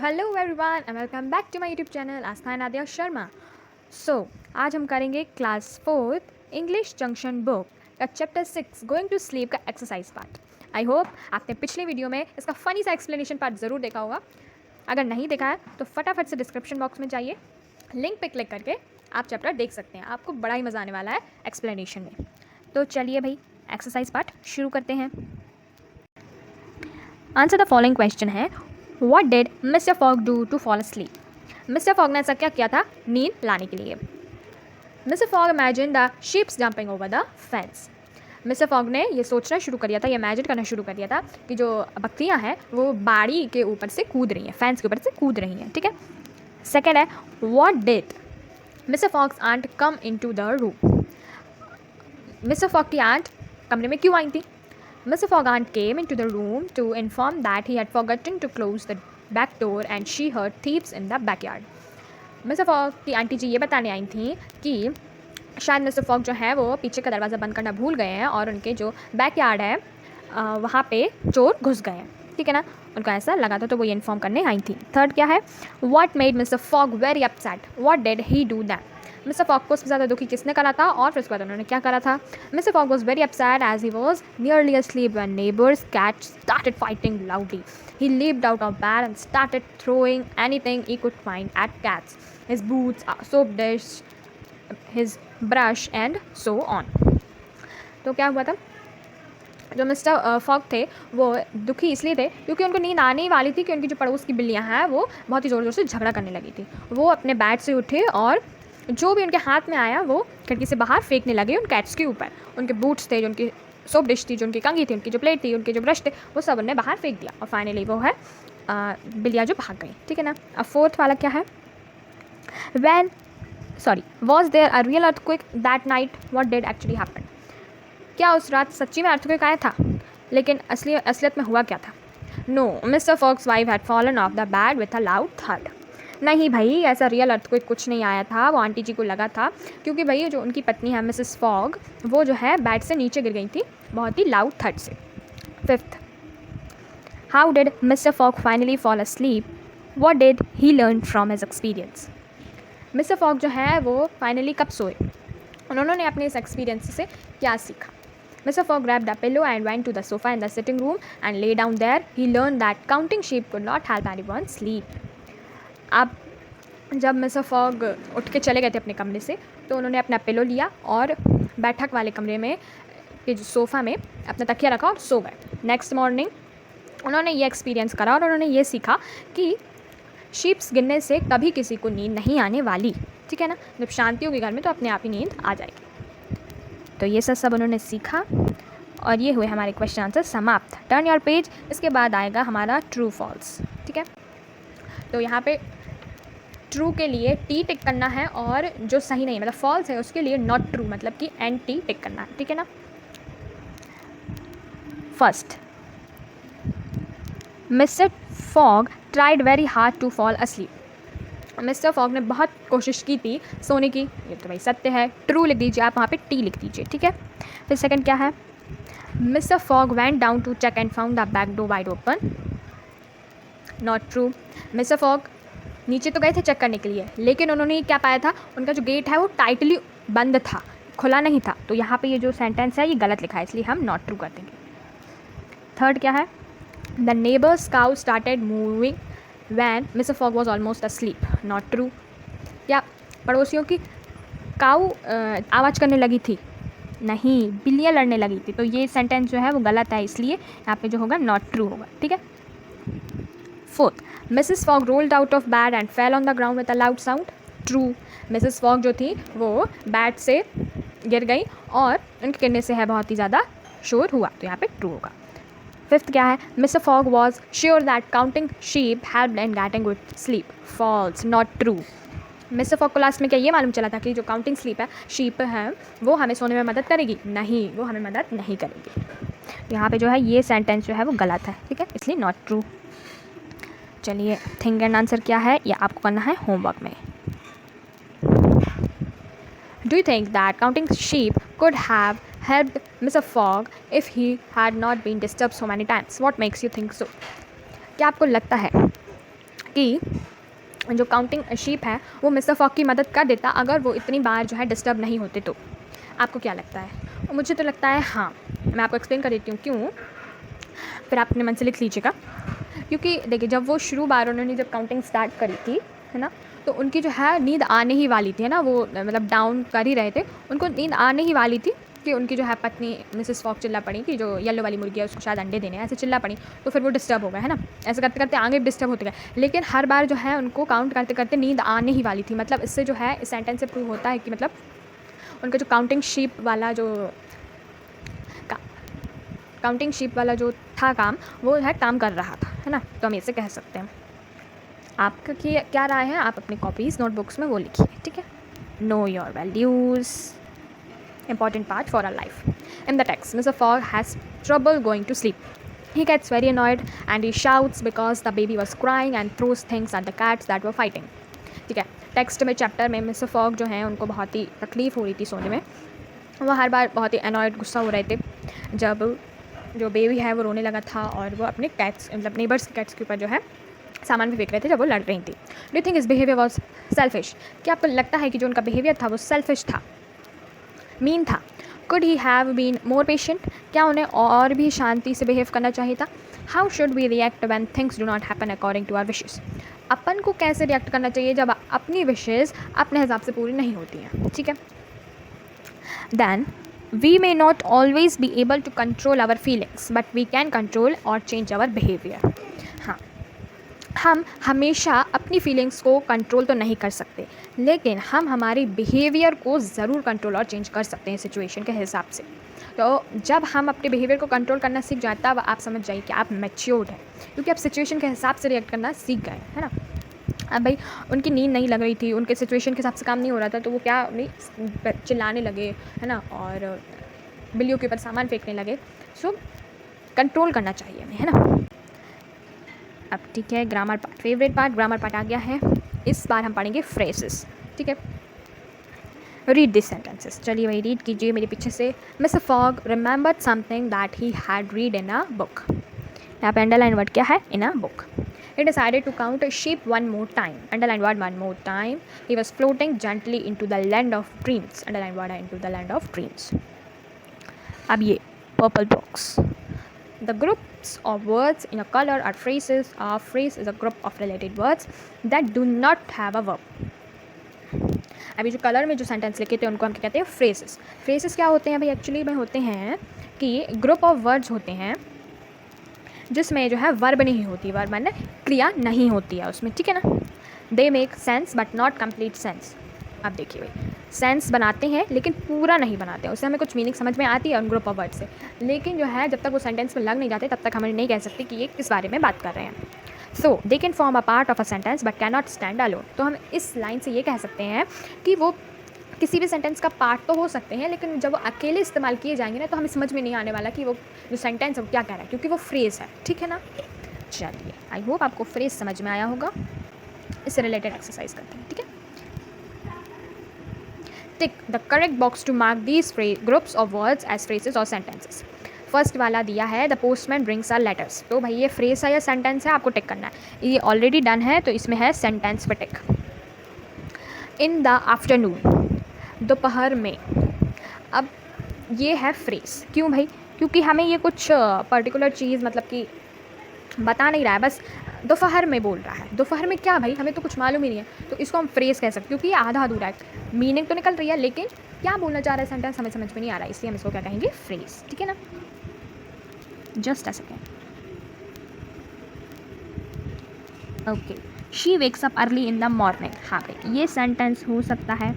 Hello everyone and welcome back to my YouTube channel Aastha Nadia Sharma. आज हम करेंगे क्लास 4 इंग्लिश जंक्शन बुक का chapter 6 going to sleep का exercise part. I hope आपने पिछले वीडियो में इसका फ़नी सा एक्सप्लेनेशन पार्ट ज़रूर देखा होगा। अगर नहीं देखा है तो फटाफट से डिस्क्रिप्शन बॉक्स में जाइए, लिंक पे क्लिक करके आप चैप्टर देख सकते हैं। आपको बड़ा ही मज़ा आने वाला है एक्सप्लेनेशन में। तो चलिए भाई एक्सरसाइज पार्ट शुरू करते हैं। आंसर द फॉलोइंग क्वेश्चन है, What did Mr. Fogg do to fall asleep? Mr. Fogg ने ऐसा क्या किया था नींद लाने के लिए? Mr. Fogg imagined the sheep jumping over the fence. Mr. Fogg ने ये सोचना शुरू कर दिया था, ये इमेजिन करना शुरू कर दिया था कि जो बकरियां हैं वो बाड़ी के ऊपर से कूद रही हैं, फेंस के ऊपर से कूद रही हैं। ठीक है। सेकेंड है, What did Mr. Fogg's aunt come into the room? Mr. Fogg की आंट कमरे में क्यों आई थी? Mr. Fogg aunt came into the room to inform that he had forgotten to close the back door and she heard thieves in the backyard. Mr. Fogg की aunty जी ये बताने आई थी कि शायद मिस्टर फॉग जो है वो पीछे का दरवाज़ा बंद करना भूल गए हैं और उनके जो बैकयार्ड है वहाँ पे चोर घुस गए हैं। ठीक है ना, उनको ऐसा लगा था तो वो ये इन्फॉर्म करने आई थी। थर्ड क्या है, What made Mr. Fogg very upset? What did he do then? Mister Fog को सबसे ज़्यादा दुखी किसने करा था और फिर उसके बाद उन्होंने क्या करा था? Mister Fog was very upset as he was nearly asleep when neighbors' cats started fighting loudly. He leaped out of bed and started throwing anything he could find at cats. His boots, soap dish, his brush and so on. तो क्या हुआ था? जो mister fog थे वो दुखी इसलिए थे क्योंकि उनको नींद आने ही वाली थी कि उनकी जो पड़ोस की बिल्लियाँ हैं वो बहुत ही ज़ोर ज़ोर से झगड़ा करने लगी थी। वो अपने बेड से उठे और जो भी उनके हाथ में आया वो खिड़की से बाहर फेंकने लगे उन कैट्स के ऊपर। उनके बूट्स थे, जो उनकी सोप डिश थी, जो उनकी कंघी थी, उनकी जो प्लेट थी, उनके जो ब्रश थे, वो सब उन्हें बाहर फेंक दिया और फाइनली वो है बिल्लियाँ जो भाग गई। ठीक है ना। अब फोर्थ वाला क्या है, was there a real earthquake that night? What did actually happen? क्या उस रात सच्ची में अर्थक्वेक आया था, लेकिन असलियत में हुआ क्या था? No, mister Fog's wife had fallen off the bed with a loud thud. नहीं भाई, ऐसा रियल अर्थक्वेक कुछ नहीं आया था, वो आंटी जी को लगा था क्योंकि भाई जो उनकी पत्नी है मिसेस फॉग वो जो है बेड से नीचे गिर गई थी बहुत ही लाउड थड से। Fifth, how did mister fog finally fall asleep? What did he learn from his experience? Mister fog जो है वो फाइनली कब सोए, उन्होंने अपने इस एक्सपीरियंस से क्या सीखा? Mr. Fogg grabbed a pillow and went to the sofa in the sitting room and lay down there. He learned that counting sheep could not help anyone sleep. अब जब मिस्टर फॉग उठ के चले गए थे अपने कमरे से तो उन्होंने अपना पिलो लिया और बैठक वाले कमरे में के जो सोफ़ा में अपना तकिया रखा और सो गए। नेक्स्ट मॉर्निंग उन्होंने ये एक्सपीरियंस करा और उन्होंने ये सीखा कि शीप्स गिनने से कभी किसी को नींद नहीं आने वाली। ठीक है ना, जब शांति होगी घर में तो अपने आप ही नींद आ जाएगी। तो ये सब उन्होंने सीखा और ये हुए हमारे क्वेश्चन आंसर समाप्त। Turn your page. इसके बाद आएगा हमारा ट्रू फॉल्स। ठीक है, तो यहाँ पे ट्रू के लिए टी टिक करना है और जो सही नहीं मतलब फॉल्स है उसके लिए नॉट ट्रू मतलब कि एन टी टिक करना है। ठीक है ना। First, mister Fog tried very hard to fall asleep. Mister Fog ने बहुत कोशिश की थी सोने की, ये तो भाई सत्य है, ट्रू लिख दीजिए आप, वहाँ पे टी लिख दीजिए। ठीक है। फिर सेकंड क्या है, mister Fog went down to check and found the back door wide open. Not true. Mister Fog नीचे तो गए थे चेक करने के लिए लेकिन उन्होंने क्या पाया था, उनका जो गेट है वो टाइटली बंद था, खुला नहीं था। तो यहाँ पे ये जो सेंटेंस है ये गलत लिखा है इसलिए हम नॉट ट्रू कर देंगे। थर्ड क्या है, the neighbour's cow started moving when mister Fog was almost asleep. Not true. या पड़ोसियों की काऊ आवाज़ करने लगी थी, नहीं, बिल्लियाँ लड़ने लगी थी। तो ये सेंटेंस जो है वो गलत है इसलिए यहाँ पे जो होगा नॉट ट्रू होगा। ठीक है। Fourth, Mrs fog rolled out of bed and fell on the ground with a loud sound. True. Mrs fog जो थी वो बेड से गिर गई और उनके गिरने से है बहुत ही ज़्यादा शोर हुआ, तो यहाँ पे ट्रू होगा। फिफ्थ क्या है, mister Fog was sure that counting sheep helped in getting good sleep. False, not true. Mister Fog को लास्ट में क्या ये मालूम चला था कि जो काउंटिंग स्लीप है, शीप है, वो हमें सोने में मदद करेगी? नहीं, वो हमें मदद नहीं करेगी। यहाँ पे जो है ये सेंटेंस जो है वो गलत है। ठीक है, इसलिए नॉट ट्रू। चलिए थिंक एंड आंसर क्या है ये आपको करना है होमवर्क में। Do you think that counting sheep could have helped mister Fog if he had not been disturb so many times? What makes you think so? क्या आपको लगता है कि जो काउंटिंग शीप है वो मिस्टर फॉग की मदद कर देता अगर वो इतनी बार जो है डिस्टर्ब नहीं होते तो। आपको क्या लगता है? मुझे तो लगता है हाँ। मैं आपको एक्सप्लेन कर देती हूँ क्यों, फिर आप अपने मन से लिख लीजिएगा। क्योंकि देखिए, जब वो शुरू बार उन्होंने जब काउंटिंग स्टार्ट करी थी, है ना, तो उनकी जो है नींद आने ही वाली थी, है ना, वो मतलब डाउन कर ही रहे थे, उनको नींद आने ही वाली थी कि उनकी जो है पत्नी मिसेस फॉग चिल्ला पड़ी कि जो येलो वाली मुर्गी है उसको शायद अंडे देने हैं, ऐसे चिल्ला पड़ी। तो फिर वो डिस्टर्ब हो गए, है ना, ऐसे करते करते आगे डिस्टर्ब होते गए। लेकिन हर बार जो है उनको काउंट करते करते नींद आने ही वाली थी। मतलब इससे जो है इस सेंटेंस से प्रूव होता है कि मतलब उनका जो काउंटिंग शीप वाला जो था काम, वो है काम कर रहा था, है ना। तो हम ऐसे कह सकते हैं। आपका क्या राय है? आप अपनी कॉपीज़ नोटबुक्स में वो लिखिए, ठीक है। Know your values, important part for our life. In the text, Mr. Fogg has trouble going to sleep. He gets very annoyed and he shouts because the baby was crying and throws things at the cats that were fighting. ठीक है, text में chapter में mister fog जो हैं उनको बहुत ही तकलीफ़ हो रही थी सोने में। वो हर बार बहुत ही अनॉयड, गुस्सा हो रहे थे जब जो बेबी है वो रोने लगा था और वो अपने कैट्स, मतलब नेबर्स के कैट्स के ऊपर जो है सामान भी फेंक रहे थे जब वो लड़ रही थी। डू यू थिंक इस बिहेवियर वॉज सेल्फिश? क्या आपको लगता है कि जो उनका बिहेवियर था वो सेल्फिश था, मीन था? Could he have been more patient? क्या उन्हें और भी शांति से बिहेव करना चाहिए था? How should we react when things do not happen according to our wishes? अपन को कैसे रिएक्ट करना चाहिए जब अपनी विशेज़ अपने हिसाब से पूरी नहीं होती हैं, ठीक है। Then we may not always be able to control our feelings but we can control और चेंज आवर बिहेवियर। हाँ, हम हमेशा अपनी फीलिंग्स को कंट्रोल तो नहीं कर सकते, लेकिन हम हमारे बिहेवियर को ज़रूर कंट्रोल और चेंज कर सकते हैं सिचुएशन के हिसाब से। तो जब हम अपने बिहेवियर को कंट्रोल करना सीख जाए तब आप समझ जाइए कि आप मैच्योर्ड हैं, क्योंकि आप सिचुएशन के हिसाब से रिएक्ट करना सीख गए, है ना। अब भाई उनकी नींद नहीं लग रही थी, उनके सिचुएशन के हिसाब से काम नहीं हो रहा था, तो वो क्या नहीं चिल्लाने लगे, है ना, और बिल्लियों के ऊपर सामान फेंकने लगे। सो कंट्रोल करना चाहिए हमें, है ना। अब ठीक है, grammar part, favourite part, grammar part आ गया है। इस बार हम पढ़ेंगे फ्रेजेस, ठीक है। Read this sentences. चलिए भाई रीड कीजिए मेरे पीछे से। Mister Fogg remembered something that he had read in a book. यहाँ पे अंडरलाइन वर्ड क्या है? In a book. He decided to count a sheep one more time. Underline word one more time. He was floating gently into the land of dreams. Underline word into the land of dreams. अब ये purple box. The groups of words in a color are phrases. A phrase is a group of related words that do not have a verb. अभी जो colour में जो sentence लिखे थे उनको हम क्या कहते हैं? फ्रेजेस। फ्रेजेस क्या होते हैं भाई? एक्चुअली में होते हैं कि ग्रुप ऑफ वर्ड्स होते हैं जिसमें जो है वर्ब नहीं होती, वर्ब माने क्रिया नहीं होती है उसमें, ठीक है ना। They make sense but not complete sense. अब देखिए भाई, सेंस बनाते हैं लेकिन पूरा नहीं बनाते हैं, उससे हमें कुछ मीनिंग समझ में आती है उन ग्रुप ऑफ वर्ड से, लेकिन जो है जब तक वो सेंटेंस में लग नहीं जाते तब तक हमें नहीं कह सकते कि ये किस बारे में बात कर रहे हैं। So they can form a part of a sentence but can not stand alone. तो हम इस लाइन से ये कह सकते हैं कि वो किसी भी सेंटेंस का पार्ट तो हो सकते हैं, लेकिन जब वो अकेले इस्तेमाल किए जाएंगे ना तो हमें समझ में नहीं आने वाला कि वो जो सेंटेंस है वो क्या कह रहा है, क्योंकि वो फ्रेज़ है, ठीक है ना। चलिए, आई होप आपको फ्रेज़ समझ में आया होगा। इससे रिलेटेड एक्सरसाइज करते हैं, ठीक है। Tick the correct box to mark these groups of words as phrases और सेंटेंसेस। फर्स्ट वाला दिया है the postman brings our letters. तो भाई ये फ्रेज है या सेंटेंस है, आपको टिक करना है। ये ऑलरेडी डन है तो इसमें है सेंटेंस पे टिक। इन द आफ्टरनून, दोपहर में। अब ये है फ्रेज, क्यों भाई? क्योंकि हमें ये कुछ पर्टिकुलर चीज़ मतलब कि बता नहीं रहा है, बस दोपहर में बोल रहा है। दोपहर में क्या भाई, हमें तो कुछ मालूम ही नहीं है, तो इसको हम फ्रेज़ कह सकते, क्योंकि ये आधा अधूरा है। मीनिंग तो निकल रही है लेकिन क्या बोलना चाह रहा है सेंटेंस हमें समझ में नहीं आ रहा है, इसलिए हम इसको क्या कहेंगे? फ्रेज़, ठीक है ना। Just a second. Okay, she wakes up early in the morning. हाँ भाई, ये सेंटेंस हो सकता है।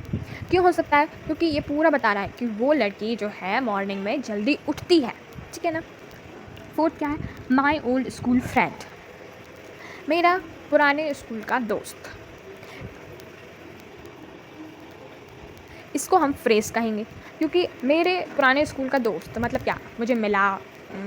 क्यों हो सकता है? क्योंकि ये पूरा बता रहा है कि वो लड़की जो है मॉर्निंग में जल्दी उठती है, ठीक है ना। फोर्थ क्या है? माई ओल्ड स्कूल फ्रेंड, मेरा पुराने स्कूल का दोस्त। इसको हम फ्रेज़ कहेंगे, क्योंकि मेरे पुराने स्कूल का दोस्त मतलब क्या, मुझे मिला,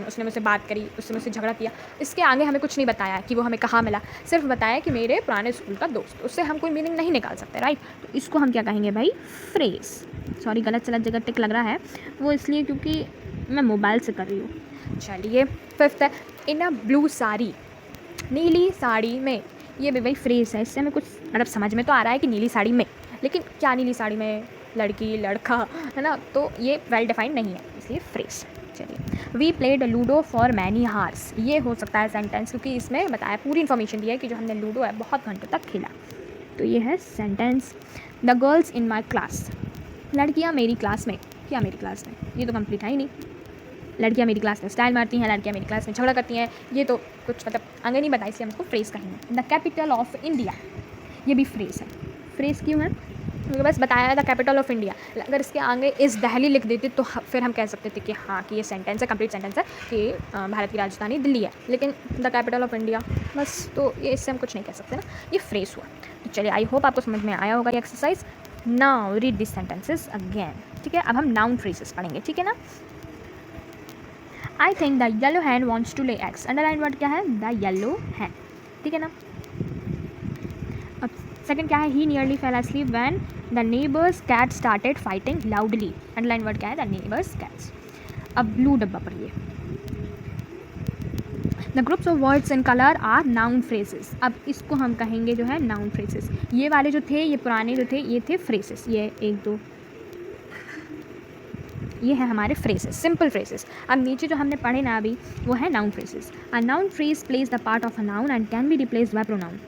उसने मुझसे बात करी, उससे मुझसे झगड़ा किया। इसके आगे हमें कुछ नहीं बताया कि वो हमें कहाँ मिला, सिर्फ बताया कि मेरे पुराने स्कूल का दोस्त। उससे हम कोई मीनिंग नहीं निकाल सकते, राइट। तो इसको हम क्या कहेंगे भाई? फ्रेज़। सॉरी, गलत जगह टिक लग रहा है, वो इसलिए क्योंकि मैं मोबाइल से कर रही हूँ। चलिए, फिफ्थ है इन अ ब्लू साड़ी, नीली साड़ी में। ये भी वही फ्रेज़ है, इससे हमें कुछ मतलब समझ में तो आ रहा है कि नीली साड़ी में, लेकिन क्या नीली साड़ी में, लड़की लड़का, है ना, तो ये वेल डिफाइंड नहीं है, इसलिए फ्रेज़। चलिए, we played ludo for many hours, ये हो सकता है सेंटेंस, क्योंकि इसमें बताया, पूरी इन्फॉर्मेशन दी है कि जो हमने लूडो है बहुत घंटों तक खेला, तो ये है sentence. The girls in my class, लड़कियाँ मेरी क्लास में, क्या मेरी क्लास में, ये तो कंप्लीट है ही नहीं। लड़कियाँ मेरी क्लास में स्टाइल मारती हैं, लड़कियाँ मेरी क्लास में झगड़ा करती हैं, ये तो कुछ मतलब आगे नहीं बताया, इसलिए हम इसको फ्रेज़ कहेंगे। द कैपिटल ऑफ इंडिया, ये भी फ्रेज़ है। फ्रेज़ क्यों है, क्योंकि बस बताया द कैपिटल ऑफ इंडिया, अगर इसके आगे इस दिल्ली लिख देते तो फिर हम कह सकते थे कि हाँ कि ये सेंटेंस है, कंप्लीट सेंटेंस है कि भारत की राजधानी दिल्ली है, लेकिन द कैपिटल ऑफ इंडिया बस, तो ये इससे हम कुछ नहीं कह सकते ना, ये फ्रेज़ हुआ। तो चलिए, आई होप आपको समझ में आया होगा ये exercise. Now read this sentences again, ठीक है। अब हम नाउन फ्रेजेस पढ़ेंगे, ठीक है ना। I think the yellow hen wants to lay eggs, underline word क्या है, द येलो हैन, ठीक है ना। अब सेकंड क्या है, he nearly fell asleep when the neighbor's cat started fighting loudly, underline word क्या है, द नेबर्स कैट्स। अब ब्लू डब्बा पढ़िए, the groups of words in colour are noun phrases, अब इसको हम कहेंगे जो है नाउन फ्रेजेस। ये वाले जो थे, ये पुराने जो थे, ये थे फ्रेजेस, ये एक दो, ये है हमारे फ्रेजेस, सिंपल फ्रेजेस। अब नीचे जो हमने पढ़े ना अभी, वो है noun phrases. A noun phrase plays the part of a noun and can be replaced by pronoun,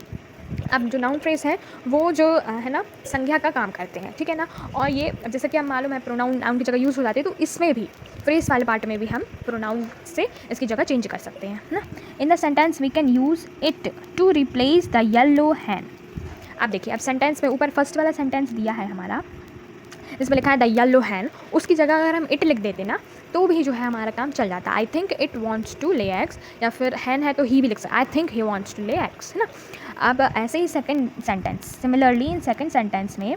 अब जो नाउन फ्रेज है वो जो है ना संज्ञा का काम करते हैं, ठीक है ना। और ये जैसे कि हम मालूम है प्रोनाउन नाउन की जगह यूज़ हो जाती है, तो इसमें भी फ्रेज वाले पार्ट में भी हम प्रोनाउन से इसकी जगह चेंज कर सकते हैं ना। In the sentence we can use it to replace the yellow hen. अब देखिए, अब सेंटेंस में ऊपर फर्स्ट वाला सेंटेंस दिया है हमारा, इसमें लिखा है द येलो हैन, उसकी जगह अगर हम इट लिख देते ना तो भी जो है हमारा काम चल जाता है। I think it wants to lay eggs, या फिर हैन है तो ही भी लिख सकते, I think he wants to lay eggs, है ना। अब ऐसे ही second sentence, similarly in second sentence में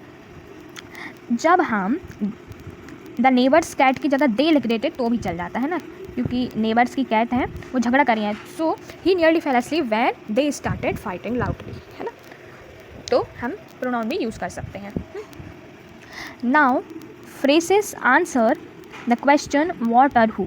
जब हम द नेबर्स कैट की जगह दे लिख देते तो भी चल जाता है ना, क्योंकि नेबर्स की कैट हैं, वो झगड़ा कर रही हैं, so he nearly fell asleep when they started fighting loudly, है ना, तो हम प्रोनाउन भी यूज़ कर सकते हैं। Now phrases answer the question what और हु,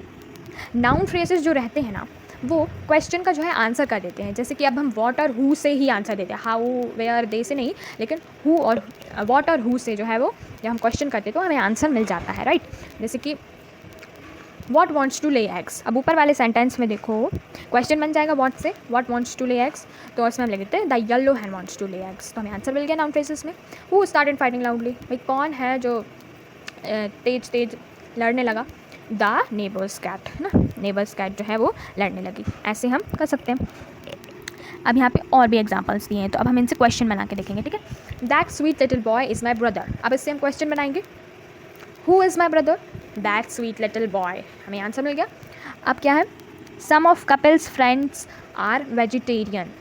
नाउन फ्रेजेस जो रहते हैं ना वो क्वेश्चन का जो है आंसर कर देते हैं, जैसे कि अब हम व्हाट और हु से ही आंसर देते हैं, हाउ वेयर दे से नहीं, लेकिन हु और व्हाट और हु से जो है वो जब हम क्वेश्चन करते हैं तो हमें आंसर मिल जाता है, राइट। जैसे कि what wants to lay eggs, अब ऊपर वाले सेंटेंस में देखो क्वेश्चन बन जाएगा व्हाट से, what wants to lay eggs, तो उसमें हम लिख देते हैं the yellow hen wants to lay eggs, तो हमें आंसर मिल गया नाउन फ्रेजेस में। हु स्टार्टेड फाइटिंग लाउडली, भाई कौन है जो तेज तेज लड़ने लगा, द नेबर्स कैट, है ना, नेबर्स कैट जो है वो लड़ने लगी, ऐसे हम कर सकते हैं। अब यहाँ पे और भी एग्जांपल्स दिए हैं, तो अब हम इनसे क्वेश्चन बना के देखेंगे, ठीक है। That sweet little boy is my brother, अब इससे हम क्वेश्चन बनाएंगे, who is my brother, that sweet little boy, हमें आंसर मिल गया। अब क्या है, some of couples friends are vegetarian,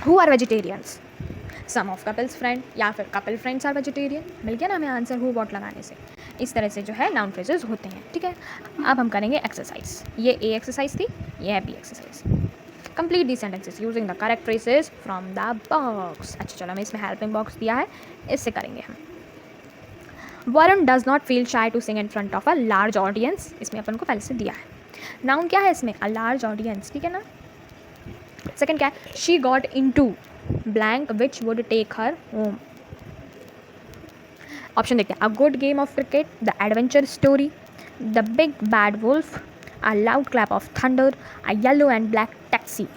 who are vegetarians, some of couples friend या फिर कपल फ्रेंड्स आर वेजिटेरियन, मिल गया ना हमें आंसर हु व्हाट लगाने से। इस तरह से जो है नाउन फ्रेजेस होते हैं, ठीक है। अब हम करेंगे एक्सरसाइज, ये ए एक्सरसाइज थी, ये है B exercise. Complete the sentences using the correct phrases from the box. अच्छा चलो, हमें इसमें हेल्पिंग बॉक्स दिया है, इससे करेंगे हम। Varun does not feel shy to sing in front of a large audience, इसमें अपन को पहले से दिया है। नाउन क्या है इसमें, अ लार्ज ऑडियंस, ठीक है ना। सेकंड क्या है, she got into blank which would take her home. Option देखते हैं, a good game of cricket, the adventure story, the big bad wolf, a loud clap of thunder, a yellow and black taxi.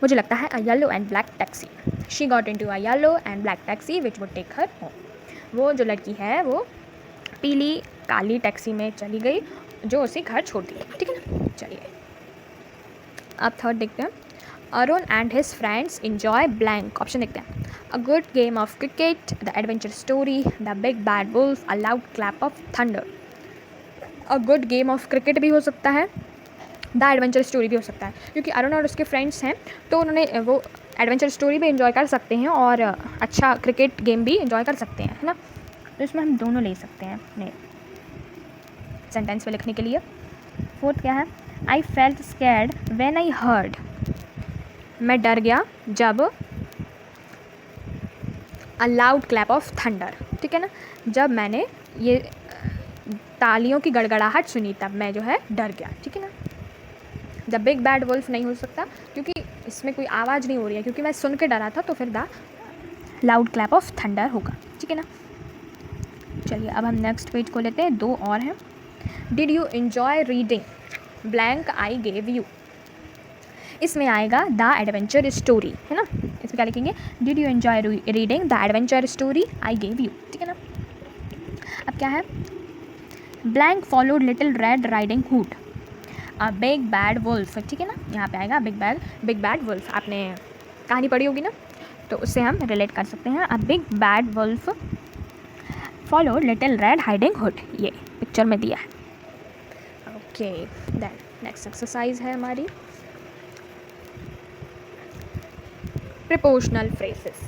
मुझे लगता है a yellow and black taxi. She got into a yellow and black taxi which would take her home, वो जो लड़की है वो पीली काली taxi में चली गई जो उसे घर छोड़ दी, ठीक है ना। चलिए अब थर्ड देखते हैं, Arun and his friends enjoy blank, option देखते हैं, a good game of cricket, the adventure story, the big bad wolf, a loud clap of thunder. A good game of cricket भी हो सकता है, द एडवेंचर स्टोरी भी हो सकता है, क्योंकि अरुण और उसके फ्रेंड्स हैं तो उन्होंने वो एडवेंचर स्टोरी भी इन्जॉय कर सकते हैं और अच्छा क्रिकेट गेम भी इन्जॉय कर सकते हैं, है ना। तो इसमें हम दोनों ले सकते हैं अपने सेंटेंस में लिखने के लिए। फोर्थ क्या है, I felt scared when I heard, मैं डर गया जब अ लाउड क्लैप ऑफ थंडर, ठीक है ना, जब मैंने ये तालियों की गड़गड़ाहट सुनी तब मैं जो है डर गया, ठीक है ना। द बिग बैड वुल्फ नहीं हो सकता, क्योंकि इसमें कोई आवाज़ नहीं हो रही है क्योंकि मैं सुन के डरा था, तो फिर the loud clap of thunder होगा, ठीक है ना। चलिए अब हम नेक्स्ट पेज को लेते हैं, 2 और हैं। Did you enjoy reading blank I gave you. इसमें आएगा द एडवेंचर स्टोरी, है ना। इसमें क्या लिखेंगे, did you enjoy reading the adventure story I gave you, ठीक है ना। अब क्या है, blank followed little red riding hood a big bad wolf, ठीक है ना। यहाँ पे आएगा बिग बैड वुल्फ। आपने कहानी पढ़ी होगी ना, तो उससे हम रिलेट कर सकते हैं। A big bad wolf followed little red hiding hood, ये पिक्चर में दिया है। ओके, देन नेक्स्ट एक्सरसाइज है हमारी प्रीपोजिशनल फ्रेजेस,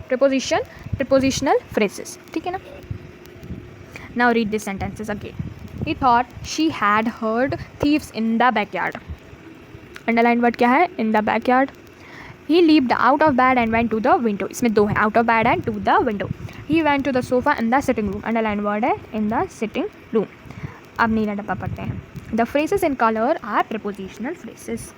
प्रीपोजिशनल फ्रेजेस, ठीक है ना। Now read this sentences again. He thought she had heard thieves in the backyard. Underline word क्या है, in the backyard. He leaped out of bed and went to the window. इसमें 2 है, out of bed and to the window. He went to the sofa in the sitting room. Underline word है in the sitting room. अब नीला डब्बा पढ़ते हैं। The phrases in color are prepositional phrases.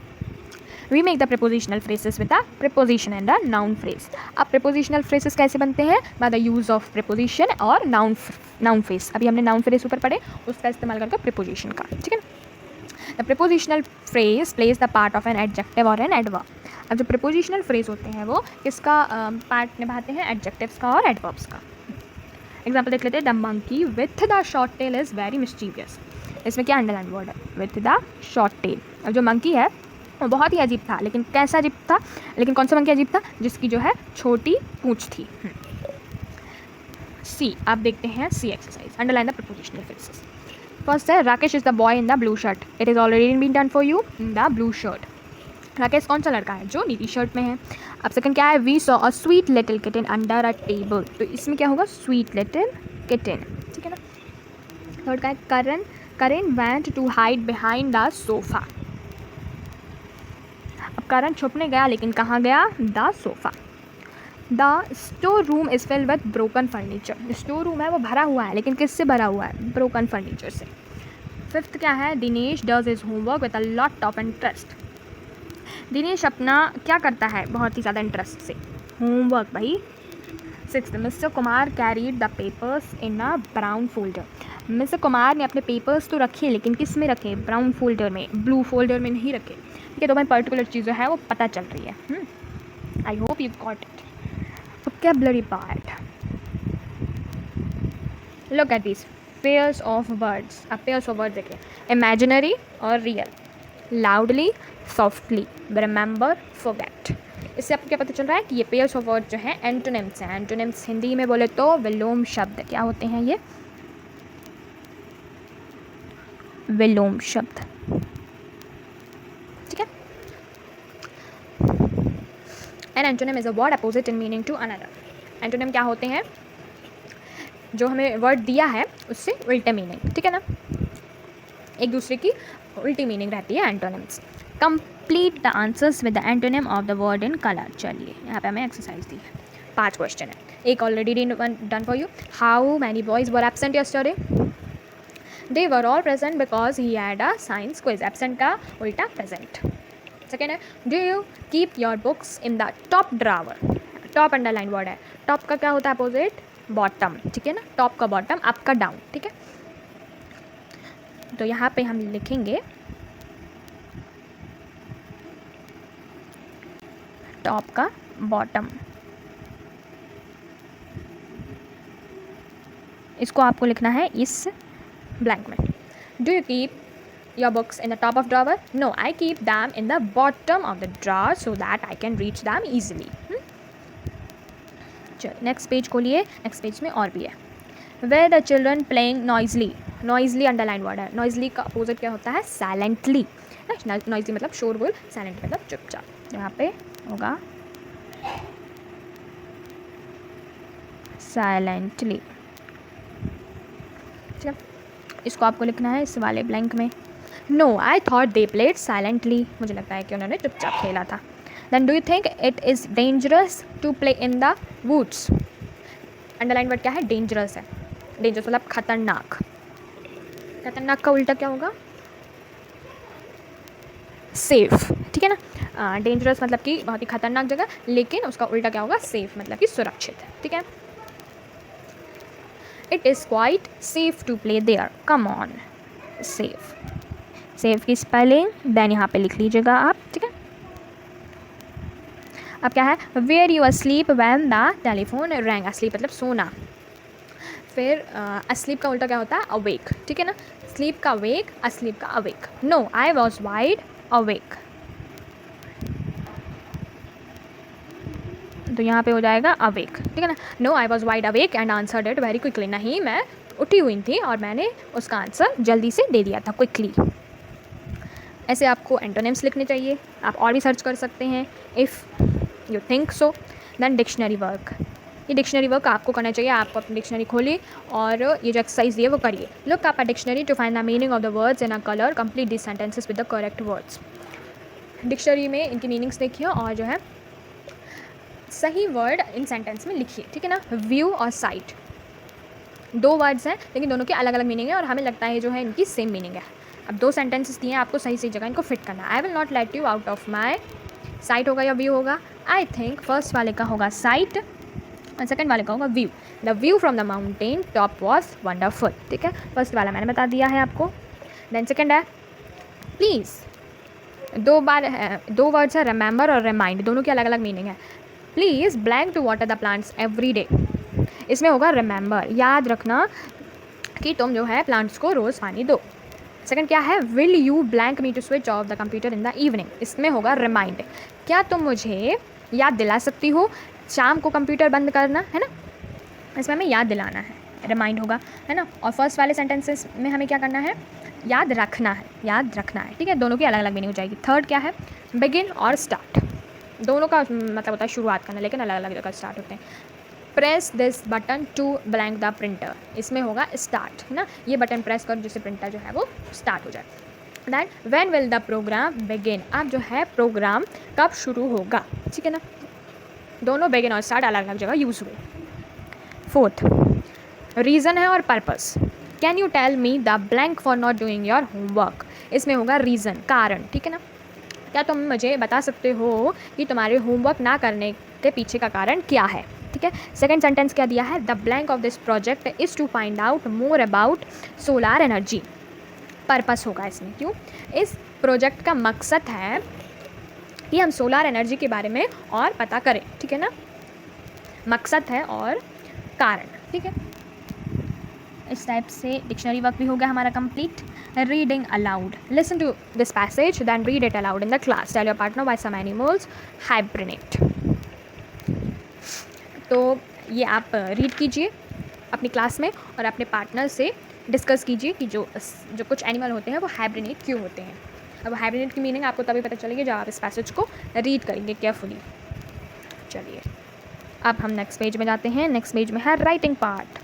We make the prepositional phrases with a preposition and a noun phrase. अब prepositional phrases कैसे बनते हैं, by the use of preposition और noun phrase. अभी हमने noun phrase ऊपर पढ़े, उसका इस्तेमाल करके preposition का, ठीक है ना। The prepositional phrase plays the part of an adjective or an adverb. अब जो prepositional phrase होते हैं वो किसका पार्ट निभाते हैं, adjectives का और adverbs का। एग्जाम्पल देख लेते हैं, the monkey with the short tail is very mischievous. इसमें क्या अंडरलाइन वर्ड है, with the short tail. अब जो monkey है वो बहुत ही अजीब था, लेकिन कैसा अजीब था, लेकिन कौन सा मंकी अजीब था, जिसकी जो है छोटी पूंछ थी। सी, आप देखते हैं C exercise, underline the prepositional phrases. First है, Rakesh is the boy in the blue shirt, it is already been done for you in the blue shirt. Rakesh कौन सा लड़का है, जो नीली शर्ट में है। अब सेकंड क्या है, we saw a sweet little kitten under a table, तो इसमें क्या होगा, स्वीट लिटिल किटन, ठीक है ना। थर्ड का है, Karan went to hide behind the sofa. अब करण छुपने गया, लेकिन कहाँ गया, the sofa. The store room is filled with broken furniture, store room है वो भरा हुआ है, लेकिन किससे भरा हुआ है, ब्रोकन फर्नीचर से। फिफ्थ क्या है, Dinesh does is homework with a lot of interest. Dinesh अपना क्या करता है, बहुत ही ज़्यादा इंटरेस्ट से, होमवर्क भाई। Sixth, mister Kumar carried the papers in a brown folder. Mister Kumar ने अपने पेपर्स तो रखे, लेकिन किस में रखे, ब्राउन फोल्डर में, ब्लू फोल्डर में नहीं रखे, ठीक है। तो हमें पर्टिकुलर चीज़ जो है वो पता चल रही है। I hope you got it. Vocabulary part, look at this pairs of words. अब पेयर्स ऑफ वर्ड्स देखिए, इमेजिनरी और real, loudly, softly, remember, forget. इससे आपको क्या पता चल रहा है कि ये पेयर्स ऑफ वर्ड जो हैं एंटोनिम्स हैं। एंटोनिम्स हिंदी में बोले तो विलोम शब्द क्या होते हैं, ये विलोम शब्द, ठीक है। An antonym is a word opposite in meaning to another. Antonym क्या होते हैं, जो हमें वर्ड दिया है उससे उल्टे मीनिंग, ठीक है ना, एक दूसरे की उल्टी मीनिंग रहती है antonyms. Complete the answers with the antonym of the word in colour. चलिए यहाँ पे हमें एक्सरसाइज दी है, 5 क्वेश्चन है, एक already done for you. How many boys were absent yesterday, they were all present because he had a science quiz. Absent का उल्टा present. Second है, do you keep your books in the top drawer. Top underline word है, top का क्या होता है opposite, bottom, ठीक है ना। टॉप का बॉटम, अप का डाउन, ठीक है। तो यहाँ पे हम लिखेंगे टॉप का बॉटम, इसको आपको लिखना है इस ब्लैंक में। Do you keep your books in the top of drawer, no I keep them in the bottom of the drawer so that I can reach them easily. चलो नेक्स्ट पेज खोलिए, next page में और भी है। Where the children playing noisily, noisily underline word है, noisily का opposite क्या होता है, साइलेंटली। नॉइजली मतलब शोरगुल, साइलेंट मतलब चुपचाप। यहाँ पे होगा साइलेंटली, ठीक है। इसको आपको लिखना है इस वाले ब्लैंक में। No I thought they played silently, मुझे लगता है कि उन्होंने चुपचाप खेला था। Then do you think it is dangerous to play in the woods. Underline word क्या है, डेंजरस है, डेंजरस मतलब खतरनाक। खतरनाक का उल्टा क्या होगा, सेफ, ठीक है ना। डेंजरस मतलब कि बहुत ही खतरनाक जगह, लेकिन उसका उल्टा क्या होगा, सेफ मतलब कि सुरक्षित है, ठीक है। It is quite safe to play there, come on, safe, safe की स्पेलिंग देन यहाँ पे लिख लीजिएगा आप, ठीक है। अब क्या है, were you asleep when the telephone rang, asleep मतलब सोना, फिर अस्लीप का उल्टा क्या होता है, अवेक, ठीक है ना। स्लीप का वेक, अस्लीप का awake. No I was wide awake, तो यहाँ पे हो जाएगा अवेक, ठीक है ना। No I was wide awake and answered it very quickly, नहीं मैं उठी हुई थी और मैंने उसका आंसर जल्दी से दे दिया था, क्विकली। ऐसे आपको एंटोनिम्स लिखने चाहिए, आप और भी सर्च कर सकते हैं if you think so. Then dictionary work, ये डिक्शनरी वर्क आपको करना चाहिए, आपको अपनी डिक्शनरी खोलिए और ये जो एक्सरसाइज दी है वो करिए। Look up a dictionary to find the meaning of the words in a colour, complete this sentences with the correct words. Dictionary में इनकी मीनिंग्स देखिए और जो है सही वर्ड इन सेंटेंस में लिखिए, ठीक है ना। व्यू और साइट, दो वर्ड्स हैं लेकिन दोनों के अलग अलग मीनिंग है और हमें लगता है जो है इनकी सेम मीनिंग है। अब दो सेंटेंसेस दिए हैं, आपको सही सही जगह इनको फिट करना है। I will not let you out of my, site होगा या व्यू होगा, आई थिंक फर्स्ट वाले का होगा साइट और सेकंड वाले का होगा view. The view from the mountain top was wonderful, ठीक है, फर्स्ट वाला मैंने बता दिया है आपको। देन सेकंड है प्लीज़, दो वर्ड्स है, रिमेंबर और रिमाइंड, दोनों की अलग अलग मीनिंग है। Please blank to water the plants every day, इसमें होगा रिमेंबर, याद रखना कि तुम जो है प्लांट्स को रोज़ पानी दो। सेकंड क्या है, will you blank me to switch off the computer in the evening, इसमें होगा रिमाइंड, क्या तुम मुझे याद दिला सकती हो शाम को कंप्यूटर बंद करना, है ना, इसमें हमें याद दिलाना है, रिमाइंड होगा, है ना। और फर्स्ट वाले सेंटेंसेस में हमें क्या करना है, याद रखना है, याद रखना है, ठीक है, दोनों की अलग अलग मीनिंग हो जाएगी। थर्ड क्या है, बिगिन और स्टार्ट, दोनों का मतलब होता है शुरुआत करना, लेकिन अलग अलग जगह स्टार्ट होते हैं। Press this button to blank the printer, इसमें होगा स्टार्ट, है ना, ये बटन प्रेस करो जिससे प्रिंटर जो है वो स्टार्ट हो जाए। Then when will the programme begin, अब जो है प्रोग्राम कब शुरू होगा, ठीक है ना, दोनों बिगिन और स्टार्ट अलग अलग जगह यूज़ हुए। फोर्थ रीज़न है और purpose, can you tell me the blank for not doing your homework, इसमें होगा रीज़न, कारण, ठीक है ना, क्या तुम मुझे बता सकते हो कि तुम्हारे होमवर्क ना करने के पीछे का कारण क्या है, ठीक है। सेकंड सेंटेंस क्या दिया है, the blank of this project is to find out more about solar energy, purpose होगा इसमें, क्यों, इस प्रोजेक्ट का मकसद है कि हम सोलार एनर्जी के बारे में और पता करें, ठीक है ना, मकसद है और कारण, ठीक है। इस टाइप से डिक्शनरी वर्क भी हो गया हमारा complete. Reading aloud, listen to this passage then read it aloud in the class, tell your partner why some animals hibernate, तो ये आप रीड कीजिए अपनी क्लास में और अपने पार्टनर से डिस्कस कीजिए कि जो कुछ एनिमल होते हैं वो हाइब्रिनेट क्यों होते हैं। अब हाइब्रिनेट की मीनिंग आपको तभी पता चलेगी जब आप इस पैसेज को रीड करेंगे केयरफुली। चलिए अब हम नेक्स्ट पेज में जाते हैं। नेक्स्ट पेज में है writing part.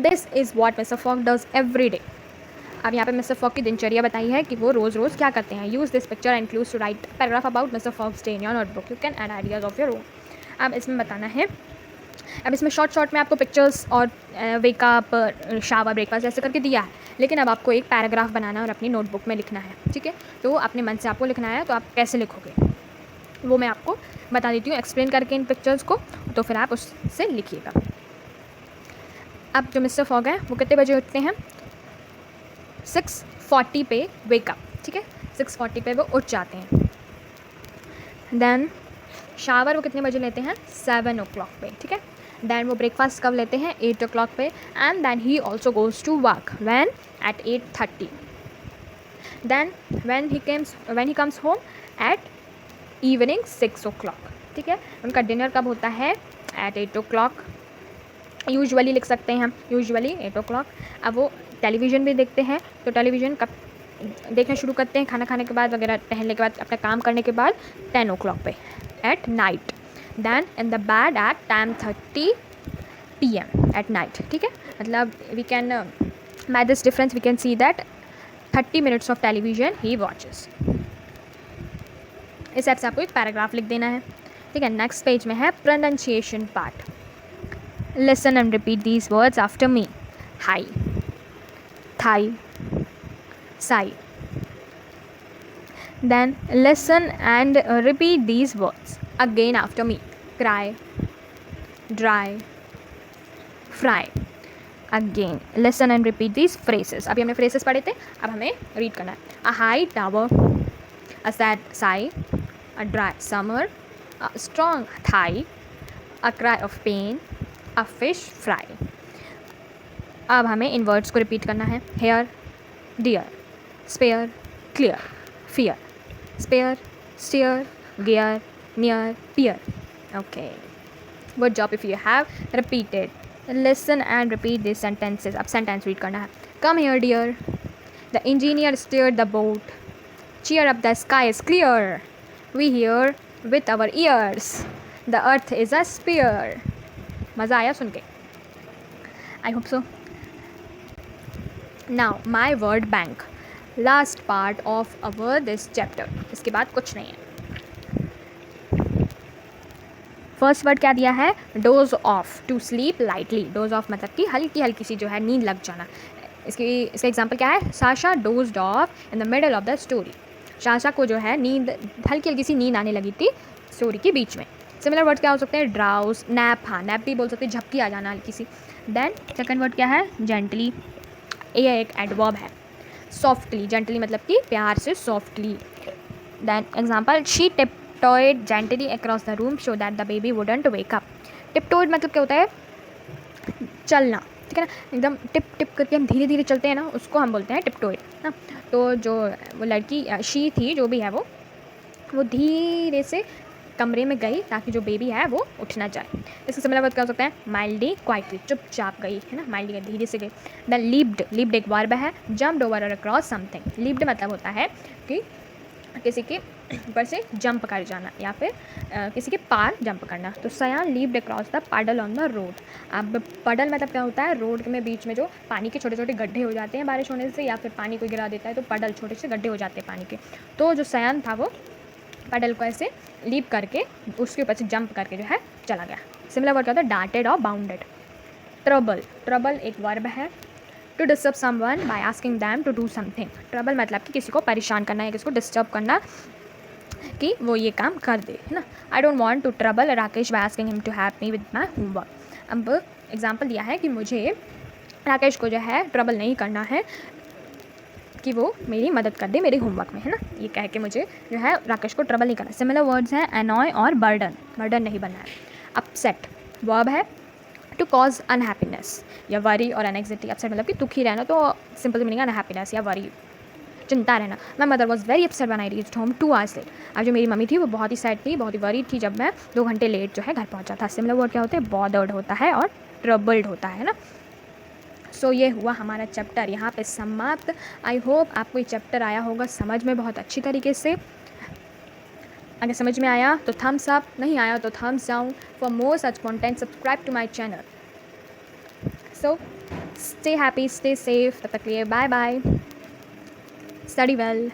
This is what mister Fox does every day. अब यहाँ पे मिस्टर फॉक की दिनचर्या बताई है कि वो रोज़ रोज़ क्या करते हैं। Use this picture and clues to write paragraph about mister Fox's day in your notebook, you can add ideas of your own. अब इसमें बताना है, अब इसमें शॉर्ट में आपको पिक्चर्स और वेकअप, शावर, ब्रेकफास्ट ऐसे करके दिया है, लेकिन अब आपको एक पैराग्राफ बनाना है और अपनी नोटबुक में लिखना है, ठीक है। तो अपने मन से आपको लिखना है, तो आप कैसे लिखोगे वो मैं आपको बता देती हूँ एक्सप्लेन करके इन पिक्चर्स को, तो फिर आप उससे लिखिएगा। अब जो मिस्टर फॉग है वो कितने बजे उठते हैं, 6:40 पे वेकअप, ठीक है, 6:40 पे वो उठ जाते हैं। देन शावर वो कितने बजे लेते हैं, 7 o'clock पे, ठीक है। देन वो ब्रेकफास्ट कब लेते हैं, 8 o'clock पे। And then he also goes to work when at 8:30। Then when he comes home at evening 6 o'clock, ठीक है। उनका डिनर कब होता है, एट 8 o'clock, यूजुअली लिख सकते हैं हम, यूजुअली 8 o'clock। अब वो टेलीविज़न भी देखते हैं, तो टेलीविज़न कब देखना शुरू करते हैं, खाना खाने के बाद वगैरह, टहलने के बाद, अपना काम करने के बाद 10 o'clock पे at night. Then in the bed at 10:30 PM at night, ठीक है। मतलब we can by this difference we can see that 30 minutes of television he watches. इस ऐप से आपको एक पैराग्राफ लिख देना है, ठीक है। नेक्स्ट पेज में है pronunciation part. Listen and repeat these words after me. High, thigh, sigh, Then listen and repeat these words again after me. Cry, dry, fry. Again listen and repeat these phrases. अभी हमने phrases पढ़े थे, अब हमें read करना है. A high tower, a sad sigh, a dry summer, a strong thigh, a cry of pain, a fish fry. अब हमें इन वर्ड्स को रिपीट करना है. Here, dear, spare, clear, fear, spare, steer, gear, near, pear. Okay, good job if you have repeated. Listen and repeat this sentences. अब sentence read करना है. Come here dear, the engineer steered the boat, cheer up, the sky is clear, we hear with our ears, the earth is a sphere. मज़ा आया सुन के? I hope so. Now my word bank, last part of our this chapter. इसके बाद कुछ नहीं है. First word क्या दिया है? Doze off, to sleep lightly. Doze off मतलब कि हल्की हल्की सी जो है नींद लग जाना. इसका एग्जाम्पल क्या है? Sasha dozed of in the middle of the story. Sasha को जो है नींद, हल्की हल्की सी नींद आने लगी थी स्टोरी के बीच में. सिमिलर वर्ड क्या हो सकते हैं? ड्राउस, नैप. हाँ, नैप भी बोल सकते हैं, झपकी आ जाना हल्की सी. देन सेकंड वर्ड क्या है? जेंटली. ये एक एडवर्ब है. सॉफ्टली, जेंटली मतलब कि प्यार से, softly. Then example, she tiptoed gently across the room so that the baby wouldn't wake up. Tiptoed मतलब क्या होता है? चलना, ठीक है ना. एकदम टिप टिप करके हम धीरे धीरे चलते हैं ना, उसको हम बोलते हैं टिपटॉयड ना. तो जो वो लड़की शी थी, जो भी है वो धीरे से कमरे में गई ताकि जो बेबी है वो उठ ना जाए. इसका सिमिलर वर्ड क्या हो सकता है? माइल्डली, क्वाइटली, चुपचाप गई, है ना. माइल्डली धीरे से गई. Then leaped. लीप्ड एक वर्ब है. जम्प्ड ओवर और अक्रॉस समथिंग. लीप्ड मतलब होता है कि किसी के ऊपर से जंप कर जाना या फिर किसी के पार जंप करना. तो सयान लीप्ड अक्रॉस द पडल ऑन द रोड. अब पडल मतलब क्या होता है? रोड में बीच में जो पानी के छोटे छोटे गड्ढे हो जाते हैं बारिश होने से, या फिर पानी कोई गिरा देता है तो पडल, छोटे से गड्ढे हो जाते हैं पानी के. तो जो सयान था वो पडल को ऐसे लीप करके उसके ऊपर से जंप करके जो है चला गया. सिमिलर वर्ड क्या होता है? डांटेड और बाउंडेड. ट्रबल. ट्रबल एक वर्ब है. To disturb someone by asking them to do something. Trouble मतलब कि किसी को परेशान करना या किसी को डिस्टर्ब करना कि वो ये काम कर दे, है ना. I don't want to trouble Rakesh by asking him to help me with my homework. अब एग्जांपल दिया है कि मुझे राकेश को जो है ट्रबल नहीं करना है कि वो मेरी मदद कर दे मेरे होमवर्क में, है ना. ये कह के मुझे जो है राकेश को ट्रबल नहीं करना. सिमिलर वर्ड्स हैं एनॉय और बर्डन. बर्डन नहीं बनना है. अपसेट वर्ब है. टू कॉज अनहैप्पीनेस या वरी और एनएक्सिटी. अपसेट मतलब कि दुखी रहना, तो सिंपल मीनिंग अनहैप्पीनेस या वरी, चिंता रहना. My mother was very upset when I reached home 2 hours late. अब जो मेरी मम्मी थी वो बहुत ही सैड थी, बहुत ही वरीड थी जब मैं 2 घंटे लेट जो है घर पहुंचा था. सिमिलर वर्ड क्या होते हैं? बॉदर्ड होता है और ट्रबल्ड होता है ना. सो ये हुआ हमारा चैप्टर यहाँ पे समाप्त. आई होप आपको ये चैप्टर आया होगा समझ में बहुत अच्छी तरीके से. अगर समझ में आया तो थम्स अप, नहीं आया तो thumbs down. For more such content subscribe to my channel. So stay happy, stay safe. तब तक के लिए बाय बाय. Study well.